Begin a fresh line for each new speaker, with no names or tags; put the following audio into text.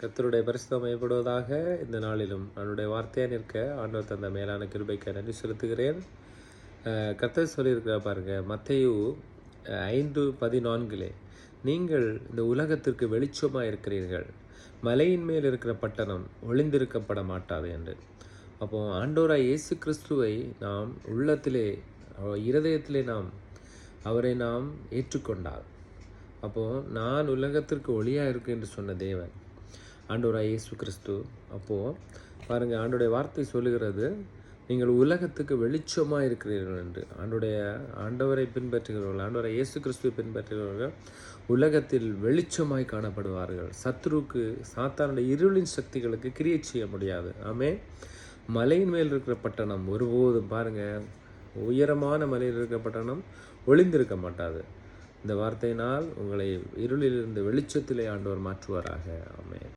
கர்த்தருடைய பரிசுத்தம் மையப்படுவதாக. இந்த நாளிலும் அவனுடைய வார்த்தையாக நிற்க ஆண்டவர் தந்த மேலான கிருபைக்கு நன்றி செலுத்துகிறேன். கர்த்தர் சொல்லியிருக்கிற பாருங்க, மத்தேயு 5:14, நீங்கள் இந்த உலகத்திற்கு வெளிச்சமாக இருக்கிறீர்கள், மலையின் மேல் இருக்கிற பட்டணம் ஒளிந்திருக்கப்பட மாட்டாது என்று. அப்போ ஆண்டவராய் இயேசு கிறிஸ்துவை நாம் உள்ளத்திலே, இருதயத்திலே அவரை நாம் ஏற்றுக்கொண்டால், அப்போது நான் உலகத்திற்கு ஒளியாக இருக்கு என்று சொன்ன தேவன் ஆண்டவராய் இயேசு கிறிஸ்து. அப்போது பாருங்கள், ஆண்டோடைய வார்த்தை சொல்லுகிறது, நீங்கள் உலகத்துக்கு வெளிச்சமாக இருக்கிறீர்கள் என்று. ஆண்டவரை பின்பற்றுகிறவர்கள், ஆண்டவரை இயேசு கிறிஸ்துவை பின்பற்றுகிறவர்கள் உலகத்தில் வெளிச்சமாய் காணப்படுவார்கள். சத்துருக்கு, சாத்தானுடைய இருளின் சக்திகளுக்கு கிரியை செய்ய முடியாது. ஆமே. மலையின் மேல் இருக்கிற பட்டணம் ஒருபோதும், பாருங்கள், உயரமான மலையில் இருக்கிற பட்டணம் ஒளிந்திருக்க மாட்டாது. இந்த வார்த்தையினால் உங்களை இருளிலிருந்து வெளிச்சத்திலே ஆண்டவர் மாற்றுவாராக. ஆமென்.